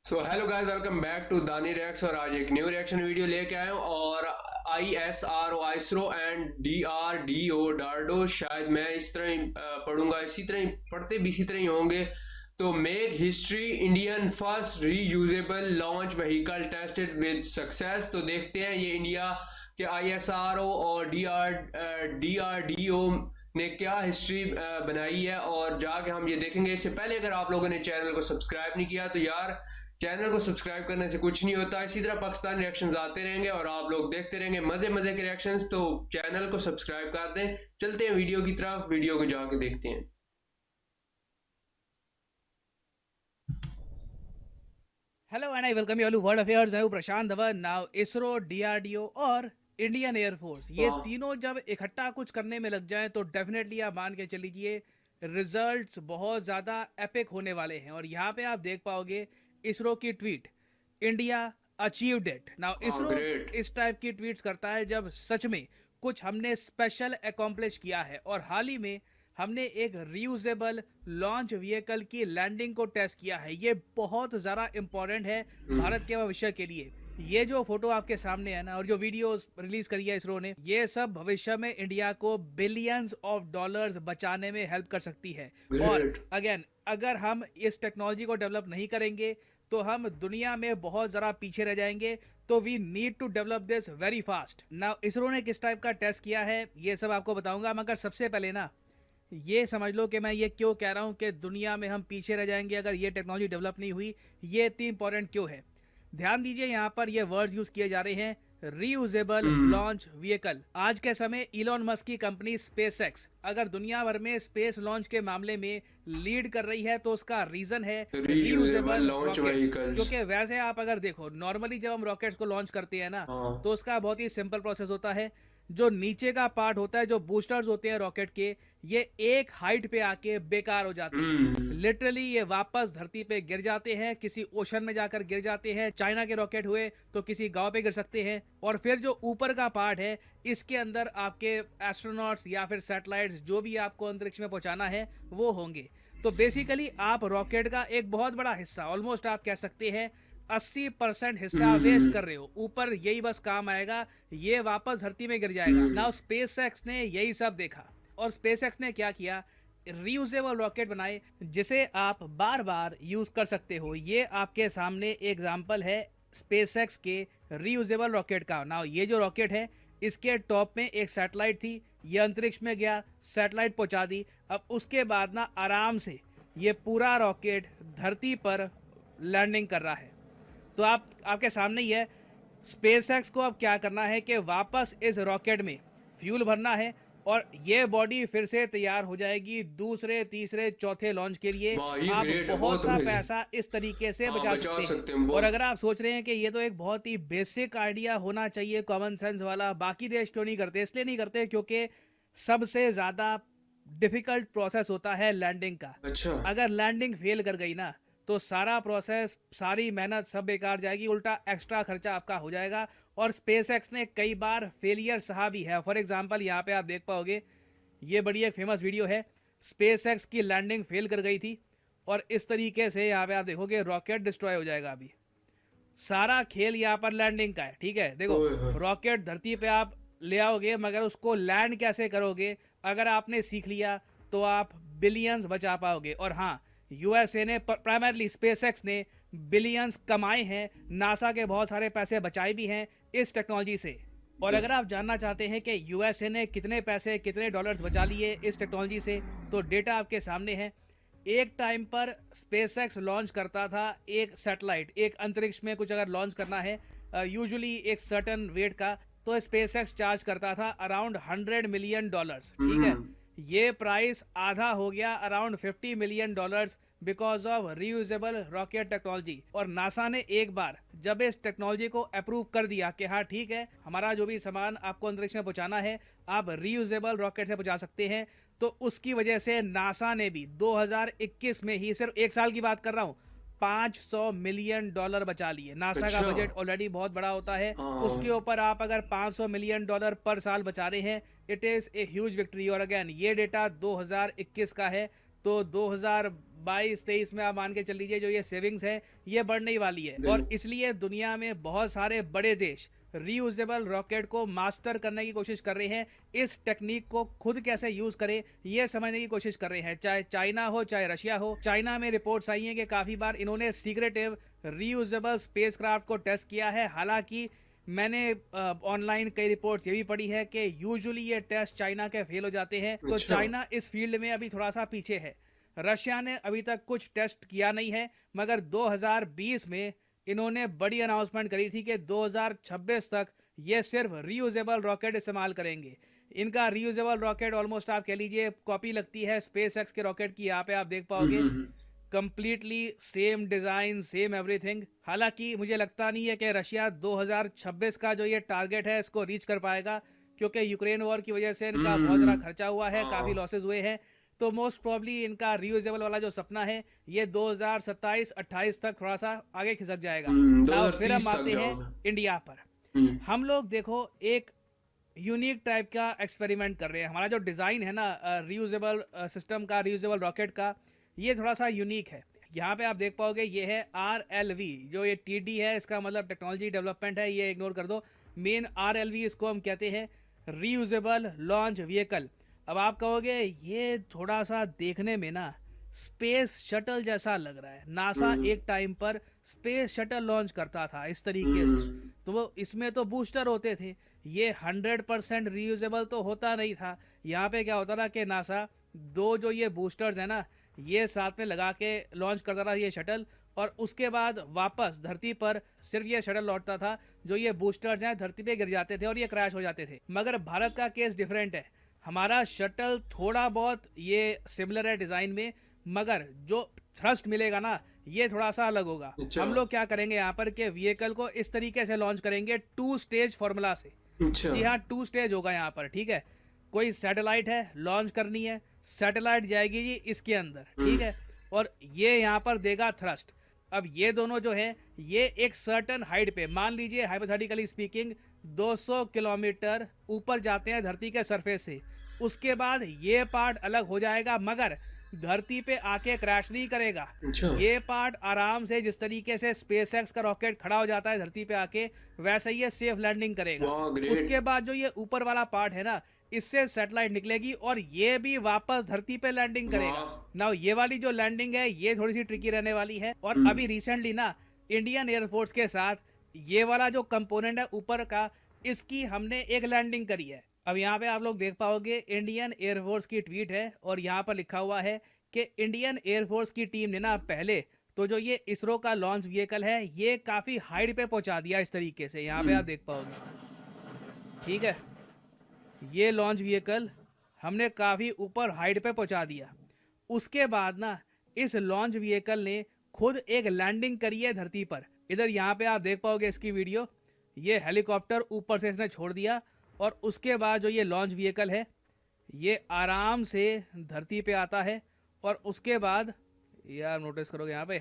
So hello guys, welcome back to Dani reacts. और आज एक न्यू रिएक्शन वीडियो लेके आए हूँ। और ISRO आइसरो एंड DRDO डार्डो, शायद मैं इस तरह ही पढ़ूंगा, इसी तरह ही पढ़ते भी इसी तरह ही होंगे। तो make history, Indian first reusable launch vehicle tested with success. तो देखते हैं ये इंडिया के ISRO और DRDO ने क्या हिस्ट्री बनाई है, और जाके हम ये देखेंगे। इससे पहले अगर आप लोगों ने चैनल को सब्सक्राइब नहीं किया तो यार, चैनल को सब्सक्राइब करने से कुछ नहीं होता। इसी तरह पाकिस्तान रिएक्शंस आते रहेंगे और आप लोग देखते रहेंगे मजे मजे के रिएक्शंस। तो चैनल को सब्सक्राइब कर दें। चलते हैं वीडियो की तरफ, वीडियो को जाके देखते हैं। Hello and I welcome you all to world affairs. मैं हूं Prashant Dhawan. Now ISRO, DRDO और इंडियन एयरफोर्स, ये वाह। तीनों जब इकट्ठा कुछ करने में लग जाएं तो डेफिनेटली आप मान के चलीजिए रिजल्ट्स बहुत ज़्यादा एपिक होने वाले हैं। और यहाँ पे आप देख पाओगे इसरो की tweet, India achieved it. Now हाँ, इसरो ग्रेट। इस टाइप की ट्वीट्स करता है जब सच में कुछ हमने स्पेशल अकॉम्प्लिश किया है। और हाल ही में हमने एक रीयूजेबल लॉन्च व्हीकल की लैंडिंग को टेस्ट किया है। ये बहुत ज़्यादा इंपॉर्टेंट है भारत के भविष्य के लिए। ये जो फोटो आपके सामने है ना, और जो वीडियोस रिलीज करी है इसरो ने, ये सब भविष्य में इंडिया को बिलियंस ऑफ डॉलर्स बचाने में हेल्प कर सकती है। और ग्रेट। अगेन, अगर हम इस टेक्नोलॉजी को डेवलप नहीं करेंगे तो हम दुनिया में बहुत ज़रा पीछे रह जाएंगे। तो we need to develop this very fast. ना इसरो ने किस टाइप का टेस्ट किया है ये सब आपको बताऊंगा, मगर सबसे पहले ना ये समझ लो कि मैं ये क्यों कह रहा हूँ कि दुनिया में हम पीछे रह जाएंगे अगर ये टेक्नोलॉजी डेवलप नहीं हुई। ये इतनी इंपॉर्टेंट क्यों है, ध्यान दीजिए। यहाँ पर ये वर्ड्स यूज किए जा रहे हैं, रीयूजेबल लॉन्च व्हीकल। आज के समय इलॉन मस्क की कंपनी स्पेसएक्स अगर दुनिया भर में स्पेस लॉन्च के मामले में लीड कर रही है तो उसका रीजन है reusable reusable launch rockets. Vehicles. क्योंकि वैसे आप अगर देखो, नॉर्मली जब हम रॉकेट्स को लॉन्च करते हैं ना, हाँ। तो उसका बहुत ही सिंपल प्रोसेस होता है। जो नीचे का पार्ट होता है, जो बूस्टर्स होते हैं रॉकेट के, ये एक हाइट पे आके बेकार हो जाते हैं। हम्म। लिटरली ये वापस धरती पे गिर जाते हैं, किसी ओशन में जाकर गिर जाते हैं। चाइना के रॉकेट हुए तो किसी गांव पे गिर सकते हैं। और फिर जो ऊपर का पार्ट है, इसके अंदर आपके एस्ट्रोनॉट्स या फिर सैटेलाइट्स जो भी आपको अंतरिक्ष में पहुंचाना है वो होंगे। तो बेसिकली आप रॉकेट का एक बहुत बड़ा हिस्सा, ऑलमोस्ट आप कह सकते हैं 80% हिस्सा वेस्ट कर रहे हो। ऊपर यही बस काम आएगा, ये वापस धरती में गिर जाएगा। नाउ स्पेसएक्स ने यही सब देखा और स्पेसएक्स ने क्या किया, रीयूजेबल रॉकेट बनाए जिसे आप बार बार यूज कर सकते हो। ये आपके सामने एग्जांपल है स्पेसएक्स के रीयूजेबल रॉकेट का। नाउ ये जो रॉकेट है, इसके टॉप में एक सैटेलाइट थी, ये अंतरिक्ष में गया, सैटेलाइट पहुंचा दी। अब उसके बाद ना आराम से ये पूरा रॉकेट धरती पर लैंडिंग कर रहा है। तो आपके सामने ही है। स्पेसएक्स को अब क्या करना है कि वापस इस रॉकेट में फ्यूल भरना है और ये बॉडी फिर से तैयार हो जाएगी दूसरे, तीसरे, चौथे लॉन्च के लिए। वाह, ये आप ग्रेट है, बहुत बहुत सा अमेजिंग। पैसा इस तरीके से हाँ, बचा बचा सकते हैं। सकते हैं और बहुत। अगर आप सोच रहे हैं कि ये तो एक बहुत ही बेसिक आइडिया होना चाहिए, कॉमन सेंस वाला, बाकी देश क्यों नहीं करते, इसलिए नहीं करते क्योंकि सबसे ज़्यादा डिफिकल्ट प्रोसेस होता है लैंडिंग का। अच्छा। अगर लैंडिंग फेल कर गई ना, तो सारा प्रोसेस, सारी मेहनत सब बेकार जाएगी, उल्टा एक्स्ट्रा खर्चा आपका हो जाएगा। और स्पेसएक्स ने कई बार फेलियर सहा भी है। फॉर एग्जांपल यहाँ पे आप देख पाओगे, ये बड़ी एक फेमस वीडियो है। स्पेसएक्स की लैंडिंग फेल कर गई थी और इस तरीके से यहाँ पे आप देखोगे रॉकेट डिस्ट्रॉय हो जाएगा। अभी सारा खेल यहाँ पर लैंडिंग का है, ठीक है। देखो, ओए होए। रॉकेट धरती पे आप ले आओगे, मगर उसको लैंड कैसे करोगे, अगर आपने सीख लिया तो आप बिलियंस बचा पाओगे। और हाँ, यूएसए ने, प्राइमरली स्पेसएक्स ने बिलियंस कमाए हैं, नासा के बहुत सारे पैसे बचाए भी हैं इस टेक्नोलॉजी से। और अगर आप जानना चाहते हैं कि यूएसए ने कितने पैसे, कितने डॉलर्स बचा लिए इस टेक्नोलॉजी से, तो डेटा आपके सामने है। एक टाइम पर स्पेसएक्स लॉन्च करता था एक सैटेलाइट, एक अंतरिक्ष में कुछ अगर लॉन्च करना है, यूजुअली एक सर्टन वेट का, तो स्पेसएक्स चार्ज करता था अराउंड $100 मिलियन, ठीक है। ये प्राइस आधा हो गया, around $50 million, because of reusable rocket technology. और नासा ने एक बार जब इस टेक्नोलॉजी को अप्रूव कर दिया कि हाँ ठीक है, हमारा जो भी सामान आपको अंतरिक्ष में पहुंचाना है आप रीयूजेबल रॉकेट से पहुंचा सकते हैं, तो उसकी वजह से नासा ने भी 2021 में ही, सिर्फ एक साल की बात कर रहा हूँ, $500 मिलियन बचा लिए। नासा का अच्छा। बजट ऑलरेडी बहुत बड़ा होता है, उसके हाँ। ऊपर आप अगर $500 मिलियन पर साल बचा रहे हैं, it is a huge victory. और अगेन, ये डेटा 2021 का है, तो 2022-23 में आप मान के चल लीजिए जो ये सेविंग्स है ये बढ़ने ही वाली है। और इसलिए दुनिया में बहुत सारे बड़े देश रीयूजेबल रॉकेट को मास्टर करने की कोशिश कर रहे हैं। इस टेक्निक को खुद कैसे यूज करें ये समझने की कोशिश कर रहे हैं, चाहे चाइना हो चाहे रशिया हो। चाइना में रिपोर्ट्स आई हैं कि काफ़ी बार इन्होंने सीक्रेटिव रीयूजेबल स्पेसक्राफ्ट को टेस्ट किया है। हालांकि मैंने ऑनलाइन कई रिपोर्ट्स ये भी पढ़ी है कि यूजुअली ये टेस्ट चाइना के फेल हो जाते हैं। तो अच्छा। चाइना इस फील्ड में अभी थोड़ा सा पीछे है। रशिया ने अभी तक कुछ टेस्ट किया नहीं है, मगर 2020 में इन्होंने बड़ी अनाउंसमेंट करी थी कि 2026 तक ये सिर्फ रीयूजेबल रॉकेट इस्तेमाल करेंगे। इनका रीयूजेबल रॉकेट ऑलमोस्ट आप कह लीजिए कॉपी लगती है स्पेस एक्स के रॉकेट की। यहाँ पे आप देख पाओगे completely same design, same everything. हालांकि मुझे लगता नहीं है कि रशिया 2026 का जो ये टारगेट है इसको रीच कर पाएगा, क्योंकि यूक्रेन वॉर की वजह से इनका बहुत ज़्यादा खर्चा हुआ है, काफ़ी लॉसेज हुए हैं। तो मोस्ट प्रॉब्ली इनका रीयूजेबल वाला जो सपना है ये 2027-28 तक थोड़ा सा आगे खिसक जाएगा। अब फिर हम आते हैं इंडिया पर। हम लोग देखो एक यूनिक टाइप का एक्सपेरिमेंट कर रहे हैं। हमारा जो डिज़ाइन है ना रीयूजेबल सिस्टम का, रीयूजेबल रॉकेट का, ये थोड़ा सा यूनिक है। यहाँ पे आप देख पाओगे ये है RLV, जो ये TD है इसका मतलब टेक्नोलॉजी डेवलपमेंट है, ये इग्नोर कर दो। मेन RLV इसको हम कहते हैं रीयूजेबल लॉन्च व्हीकल। अब आप कहोगे ये थोड़ा सा देखने में ना स्पेस शटल जैसा लग रहा है। नासा एक टाइम पर स्पेस शटल लॉन्च करता था इस तरीके से, तो वो इसमें तो बूस्टर होते थे। ये 100% रीयूजेबल तो होता नहीं था। यहाँ पे क्या होता था कि नासा दो जो ये बूस्टर्स है ना ये साथ में लगा के लॉन्च करता था ये शटल, और उसके बाद वापस धरती पर सिर्फ ये शटल लौटता था। जो ये बूस्टर्स हैं धरती पे गिर जाते थे और ये क्रैश हो जाते थे। मगर भारत का केस डिफरेंट है। हमारा शटल थोड़ा बहुत ये सिमिलर है डिज़ाइन में, मगर जो थ्रस्ट मिलेगा ना ये थोड़ा सा अलग होगा। हम लोग क्या करेंगे यहाँ पर कि व्हीकल को इस तरीके से लॉन्च करेंगे 2 स्टेज फॉर्मूला से। जी हाँ, 2 स्टेज होगा यहाँ पर, ठीक है। कोई सैटेलाइट है लॉन्च करनी है, सैटेलाइट जाएगी जी इसके अंदर, ठीक है, और ये यहाँ पर देगा थ्रस्ट। अब ये दोनों जो है ये एक सर्टन हाइट पे, मान लीजिए हाइपोथेटिकली स्पीकिंग 200 किलोमीटर ऊपर जाते हैं धरती के सरफेस से। उसके बाद ये पार्ट अलग हो जाएगा, मगर धरती पे आके क्रैश नहीं करेगा। ये पार्ट आराम से जिस तरीके से स्पेसएक्स का रॉकेट खड़ा हो जाता है धरती पे आके, वैसे ही ये सेफ लैंडिंग करेगा। उसके बाद जो ये ऊपर वाला पार्ट है ना इससे सैटेलाइट निकलेगी और ये भी वापस धरती पे लैंडिंग करेगा। ना ये वाली जो लैंडिंग है ये थोड़ी सी ट्रिकी रहने वाली है। और अभी रिसेंटली ना इंडियन एयरफोर्स के साथ ये वाला जो कंपोनेंट है ऊपर का, इसकी हमने एक लैंडिंग करी है। अब यहाँ पे आप लोग देख पाओगे इंडियन एयरफोर्स की ट्वीट है और यहाँ पर लिखा हुआ है कि इंडियन एयरफोर्स की टीम ने ना पहले तो जो ये इसरो का लॉन्च व्हीकल है ये काफ़ी हाइट पे पहुँचा दिया इस तरीके से। यहाँ पे आप देख पाओगे, ठीक है, ये लॉन्च व्हीकल हमने काफ़ी ऊपर हाइट पे पहुँचा दिया। उसके बाद ना इस लॉन्च व्हीकल ने खुद एक लैंडिंग करी है धरती पर। इधर यहाँ पे आप देख पाओगे इसकी वीडियो, ये हेलीकॉप्टर ऊपर से इसने छोड़ दिया और उसके बाद जो ये लॉन्च व्हीकल है ये आराम से धरती पे आता है और उसके बाद यार नोटिस करोगे यहाँ पे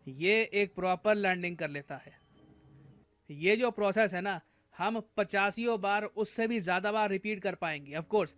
ये एक प्रॉपर लैंडिंग कर लेता है। ये जो प्रोसेस है ना हम 85 बार उससे भी ज़्यादा बार रिपीट कर पाएंगे। ऑफ कोर्स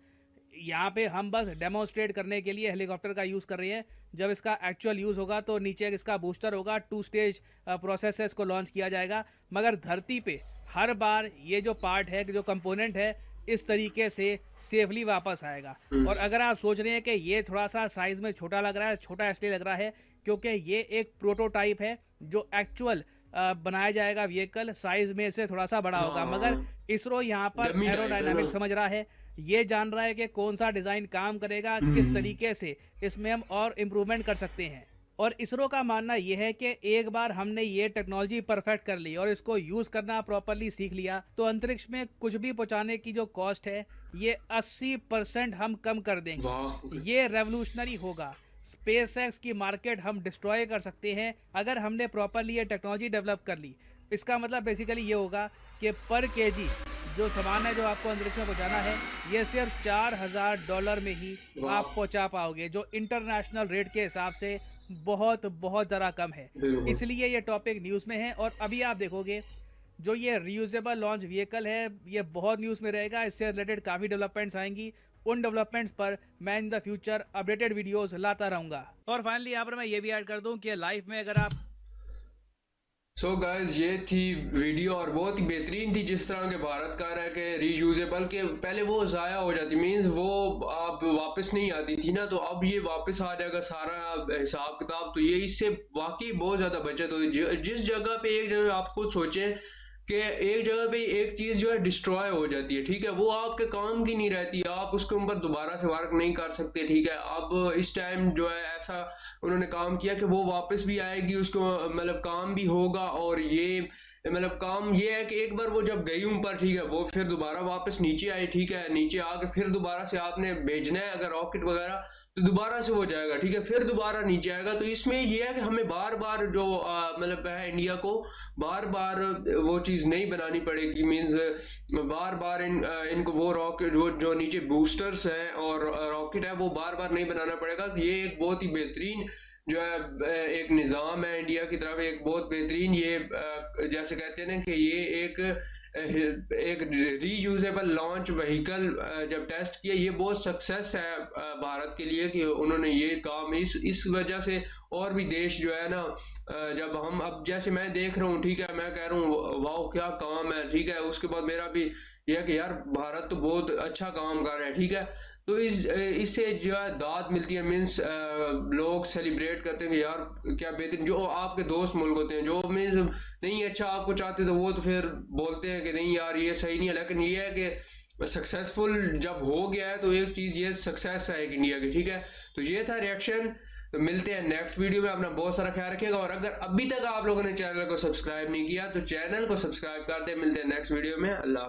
यहाँ पे हम बस डेमोन्स्ट्रेट करने के लिए हेलीकॉप्टर का यूज़ कर रहे हैं। जब इसका एक्चुअल यूज़ होगा तो नीचे इसका बूस्टर होगा, 2 स्टेज प्रोसेस से इसको लॉन्च किया जाएगा। मगर धरती पे हर बार ये जो पार्ट है, जो कंपोनेंट है, इस तरीके से सेफली वापस आएगा। और अगर आप सोच रहे हैं कि ये थोड़ा सा साइज़ में छोटा लग रहा है, छोटा इसलिए लग रहा है क्योंकि ये एक प्रोटोटाइप है। जो एक्चुअल बनाया जाएगा व्हीकल साइज में से थोड़ा सा बड़ा होगा। मगर इसरो यहाँ पर एरोडायनामिक समझ रहा है, ये जान रहा है कि कौन सा डिज़ाइन काम करेगा, किस तरीके से इसमें हम और इम्प्रूवमेंट कर सकते हैं। और इसरो का मानना यह है कि एक बार हमने ये टेक्नोलॉजी परफेक्ट कर ली और इसको यूज़ करना प्रॉपरली सीख लिया तो अंतरिक्ष में कुछ भी पहुंचाने की जो कॉस्ट है ये 80% हम कम कर देंगे। ये रेवोल्यूशनरी होगा। स्पेसएक्स की मार्केट हम डिस्ट्रॉय कर सकते हैं अगर हमने प्रॉपरली ये टेक्नोलॉजी डेवलप कर ली। इसका मतलब बेसिकली ये होगा कि पर केजी जो सामान है जो आपको अंतरिक्ष में पहुंचाना है ये सिर्फ $4000 में ही आप पहुंचा पाओगे, जो इंटरनेशनल रेट के हिसाब से बहुत ज़्यादा कम है। इसलिए ये टॉपिक न्यूज़ में है। और अभी आप देखोगे जो ये रीयूजेबल लॉन्च व्हीकल है ये बहुत न्यूज़ में रहेगा, इससे रिलेटेड काफ़ी डेवलपमेंट्स आएंगी। उन डेवलपमेंट्स पर मैं in the future updated videos लाता रहूंगा। और फाइनली यहाँ पर मैं ये भी ऐड कर दूं कि लाइफ में अगर आप सो गाइस ये थी वीडियो और बहुत ही बेहतरीन थी। जिस तरह के भारत का है कि रीयूजेबल के पहले वो ज़ाया हो जाती, मींस वो आप वापस नहीं आती थी ना, तो अब ये वापस आ जाएगा सारा हिसाब किताब। तो ये इससे वाकई बहुत ज़्यादा बचत होती है। जिस जगह पे एक जगह आप खुद सोचें कि एक जगह पे एक चीज़ जो है डिस्ट्रॉय हो जाती है, ठीक है, वो आपके काम की नहीं रहती, आप उसके ऊपर दोबारा से वर्क नहीं कर सकते, ठीक है। अब इस टाइम जो है ऐसा उन्होंने काम किया कि वो वापस भी आएगी, उसको मतलब काम भी होगा। और ये मतलब काम ये है कि एक बार वो जब गई ऊपर, ठीक है, वो फिर दोबारा वापस नीचे आई, ठीक है, नीचे आके फिर दोबारा से आपने भेजना है अगर रॉकेट वगैरह, तो दोबारा से वो जाएगा, ठीक है, फिर दोबारा नीचे आएगा। तो इसमें ये है कि हमें बार बार जो मतलब है इंडिया को बार बार वो चीज़ नहीं बनानी पड़ेगी, मीन्स बार बार इनको वो रॉकेट वो जो नीचे बूस्टर्स हैं और रॉकेट है वो बार बार नहीं बनाना पड़ेगा। तो ये एक बहुत ही बेहतरीन जो है एक निज़ाम है इंडिया की तरफ, एक बहुत बेहतरीन ये जैसे कहते हैं ना कि ये एक रीयूजेबल लॉन्च व्हीकल जब टेस्ट किया, ये बहुत सक्सेस है भारत के लिए कि उन्होंने ये काम इस वजह से और भी देश जो है ना जब हम अब जैसे मैं देख रहा हूँ, ठीक है, मैं कह रहा हूँ वाह क्या काम है, ठीक है, उसके बाद मेरा भी यह कि यार भारत तो बहुत अच्छा काम कर रहा है, ठीक है। तो इससे जो है दाद मिलती है, मीन्स लोग सेलिब्रेट करते हैं कि यार क्या बेहतरीन। जो आपके दोस्त मुल्क होते हैं जो मीन्स नहीं अच्छा आपको चाहते, तो वो तो फिर बोलते हैं कि नहीं यार ये सही नहीं है। लेकिन ये है कि सक्सेसफुल जब हो गया है तो एक चीज़ ये सक्सेस है एक इंडिया की, ठीक है। तो ये था रिएक्शन। तो मिलते हैं नेक्स्ट वीडियो में, अपना बहुत सारा ख्याल रखिएगा। और अगर अभी तक आप लोगों ने चैनल को सब्सक्राइब नहीं किया तो चैनल को सब्सक्राइब कर दे। मिलते हैं नेक्स्ट वीडियो में। अल्लाह।